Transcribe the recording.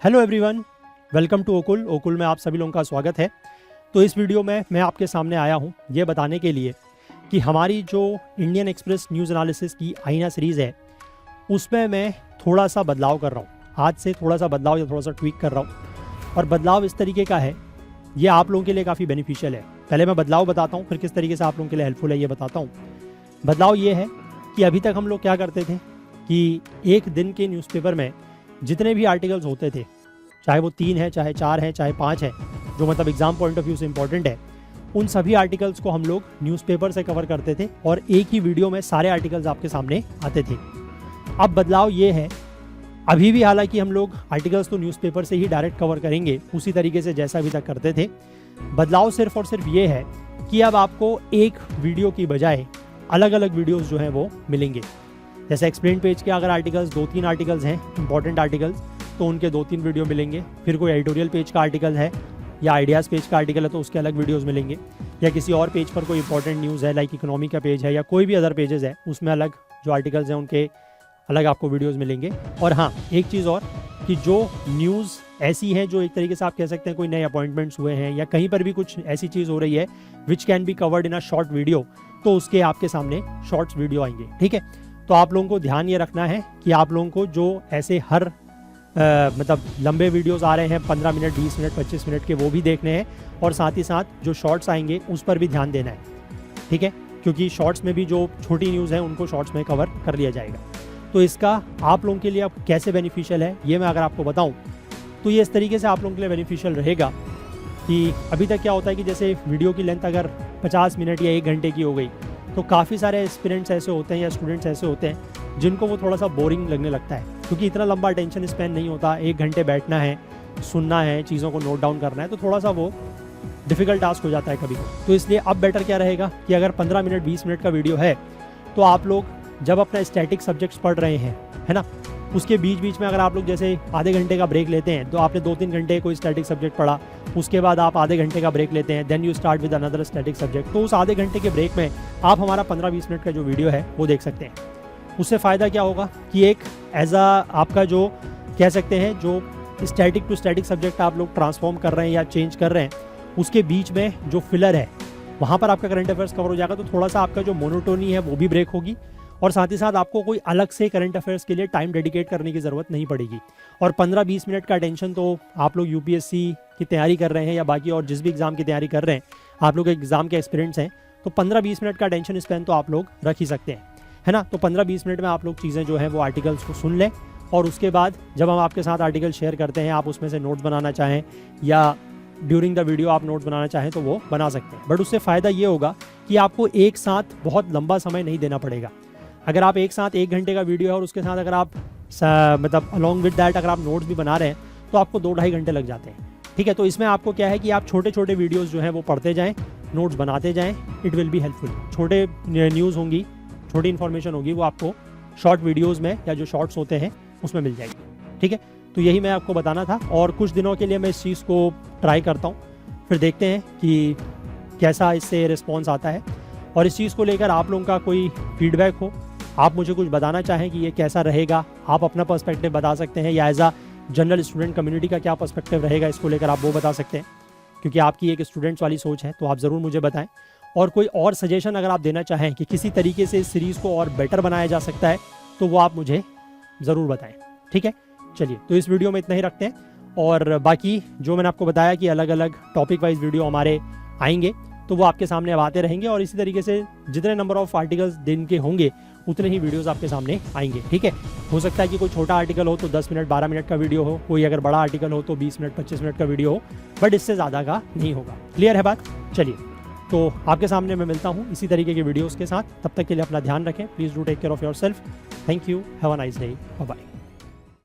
Hello everyone, welcome to ओकुल में आप सभी लोगों का स्वागत है। तो इस वीडियो में मैं आपके सामने आया हूं ये बताने के लिए कि हमारी जो इंडियन एक्सप्रेस न्यूज़ एनालिसिस की आईना सीरीज़ है उसमें मैं थोड़ा सा बदलाव कर रहा हूं। आज से थोड़ा सा बदलाव या थोड़ा सा ट्वीक कर रहा हूं और बदलाव इस तरीके का है, ये आप लोगों के लिए काफ़ी बेनिफिशियल है। पहले मैं बदलाव बताता हूँ, फिर किस तरीके से आप लोगों के लिए हेल्पफुल है ये बताता हूँ। बदलाव ये है कि अभी तक हम लोग क्या करते थे कि एक दिन के न्यूज़पेपर में जितने भी आर्टिकल्स होते थे, चाहे वो 3 है, चाहे 4 है, चाहे 5 है, जो मतलब एग्जाम पॉइंट ऑफ व्यू से इंपॉर्टेंट है, उन सभी आर्टिकल्स को हम लोग न्यूज़पेपर से कवर करते थे और एक ही वीडियो में सारे आर्टिकल्स आपके सामने आते थे। अब बदलाव ये है, अभी भी हालांकि हम लोग आर्टिकल्स तो न्यूज़पेपर से ही डायरेक्ट कवर करेंगे उसी तरीके से जैसा अभी तक करते थे। बदलाव सिर्फ और सिर्फ ये है कि अब आपको एक वीडियो की बजाय अलग अलग वीडियोज़ जो हैं वो मिलेंगे। जैसे एक्सप्लेन पेज के अगर आर्टिकल्स 2-3 आर्टिकल्स हैं, इंपॉर्टेंट आर्टिकल्स, तो उनके 2-3 वीडियो मिलेंगे। फिर कोई एडिटोरियल पेज का आर्टिकल है या आइडियाज़ पेज का आर्टिकल है तो उसके अलग वीडियोस मिलेंगे। या किसी और पेज पर कोई इंपॉर्टेंट न्यूज़ है, लाइक इकोनॉमी का पेज है या कोई भी अदर पेजेस है, उसमें अलग जो आर्टिकल्स हैं उनके अलग आपको वीडियोज़ मिलेंगे। और हाँ, एक चीज़ और कि जो न्यूज़ ऐसी हैं जो एक तरीके से आप कह सकते हैं कोई नए अपॉइंटमेंट्स हुए हैं या कहीं पर भी कुछ ऐसी चीज़ हो रही है which can be covered in a short video, तो उसके आपके सामने शॉर्ट्स वीडियो आएंगे। ठीक है, तो आप लोगों को ध्यान ये रखना है कि आप लोगों को जो ऐसे हर मतलब लंबे वीडियोस आ रहे हैं 15 मिनट, 20 मिनट, 25 मिनट के, वो भी देखने हैं और साथ ही साथ जो शॉर्ट्स आएंगे उस पर भी ध्यान देना है। ठीक है, क्योंकि शॉर्ट्स में भी जो छोटी न्यूज़ है उनको शॉर्ट्स में कवर कर लिया जाएगा। तो इसका आप लोगों के लिए अब कैसे बेनिफिशियल है ये मैं अगर आपको बताऊँ तो ये इस तरीके से आप लोगों के लिए बेनिफिशियल रहेगा कि अभी तक क्या होता है कि जैसे वीडियो की लेंथ अगर 50 मिनट या 1 घंटे की हो गई तो काफ़ी सारे एस्पिरेंट्स ऐसे होते हैं या स्टूडेंट्स ऐसे होते हैं जिनको वो थोड़ा सा बोरिंग लगने लगता है, क्योंकि इतना लंबा अटेंशन स्पैन नहीं होता। 1 घंटे बैठना है, सुनना है, चीज़ों को नोट डाउन करना है, तो थोड़ा सा वो डिफ़िकल्ट टास्क हो जाता है कभी। तो इसलिए अब बेटर क्या रहेगा कि अगर 15 मिनट 20 मिनट का वीडियो है तो आप लोग जब अपना स्टैटिक सब्जेक्ट्स पढ़ रहे हैं, है ना, उसके बीच बीच में अगर आप लोग जैसे आधे घंटे का ब्रेक लेते हैं, तो आपने 2-3 घंटे कोई स्टैटिक सब्जेक्ट पढ़ा, उसके बाद आप आधे घंटे का ब्रेक लेते हैं, then you start with another static subject, तो उस आधे घंटे के ब्रेक में आप हमारा 15-20 मिनट का जो वीडियो है वो देख सकते हैं। उससे फ़ायदा क्या होगा कि एक एज आपका जो कह सकते हैं जो स्टैटिक टू स्टैटिक सब्जेक्ट आप लोग ट्रांसफॉर्म कर रहे हैं या चेंज कर रहे हैं, उसके बीच में जो फिलर है वहाँ पर आपका करंट अफेयर्स कवर हो जाएगा, तो थोड़ा सा आपका जो मोनोटोनी है वो भी ब्रेक होगी और साथ ही साथ आपको कोई अलग से करंट अफेयर्स के लिए टाइम डेडिकेट करने की ज़रूरत नहीं पड़ेगी। और 15-20 मिनट का अटेंशन तो आप लोग यूपीएससी की तैयारी कर रहे हैं या बाकी और जिस भी एग्ज़ाम की तैयारी कर रहे हैं, आप लोग एग्ज़ाम के एक्सपीरियंस हैं, तो 15-20 मिनट का अटेंशन स्पैन तो आप लोग रख ही सकते हैं, है ना। तो 15-20 मिनट में आप लोग चीज़ें जो हैं वो आर्टिकल्स को सुन लें और उसके बाद जब हम आपके साथ आर्टिकल शेयर करते हैं, आप उसमें से नोट्स बनाना चाहें या ड्यूरिंग द वीडियो आप नोट्स बनाना चाहें तो वो बना सकते हैं। बट उससे फ़ायदा ये होगा कि आपको एक साथ बहुत लंबा समय नहीं देना पड़ेगा। अगर आप एक साथ 1 घंटे का वीडियो है और उसके साथ अगर आप मतलब अलॉन्ग विद दैट अगर आप नोट्स भी बना रहे हैं तो आपको 2-2.5 घंटे लग जाते हैं। ठीक है, तो इसमें आपको क्या है कि आप छोटे छोटे वीडियोस जो हैं वो पढ़ते जाएं, नोट्स बनाते जाएं, इट विल बी हेल्पफुल। छोटे न्यूज़ होंगी, छोटी इन्फॉर्मेशन होगी, वो आपको शॉर्ट वीडियोज़ में या जो शॉर्ट्स होते हैं उसमें मिल जाएगी। ठीक है, तो यही मैं आपको बताना था और कुछ दिनों के लिए मैं इस चीज़ को ट्राई करता हूँ, फिर देखते हैं कि कैसा इससे रिस्पॉन्स आता है। और इस चीज़ को लेकर आप लोगों का कोई फीडबैक हो, आप मुझे कुछ बताना चाहें कि ये कैसा रहेगा, आप अपना पर्सपेक्टिव बता सकते हैं या as a general student community का क्या पर्सपेक्टिव रहेगा इसको लेकर आप वो बता सकते हैं, क्योंकि आपकी एक स्टूडेंट्स वाली सोच है, तो आप ज़रूर मुझे बताएं। और कोई और सजेशन अगर आप देना चाहें कि किसी तरीके से इस सीरीज़ को और बेटर बनाया जा सकता है तो वो आप मुझे ज़रूर बताएं। ठीक है, चलिए, तो इस वीडियो में इतना ही रखते हैं और बाकी जो मैंने आपको बताया कि अलग अलग टॉपिक वाइज वीडियो हमारे आएंगे तो वो आपके सामने अब आते रहेंगे और इसी तरीके से जितने नंबर ऑफ आर्टिकल्स दिन के होंगे उतने ही वीडियोस आपके सामने आएंगे। ठीक है, हो सकता है कि कोई छोटा आर्टिकल हो तो 10 मिनट 12 मिनट का वीडियो हो, कोई अगर बड़ा आर्टिकल हो तो 20 मिनट 25 मिनट का वीडियो हो, बट इससे ज़्यादा का नहीं होगा। क्लियर है बात? चलिए, तो आपके सामने मैं मिलता हूँ इसी तरीके के वीडियोज़ के साथ। तब तक के लिए अपना ध्यान रखें। Please do take care of yourself. Thank you, have a nice day, bye bye.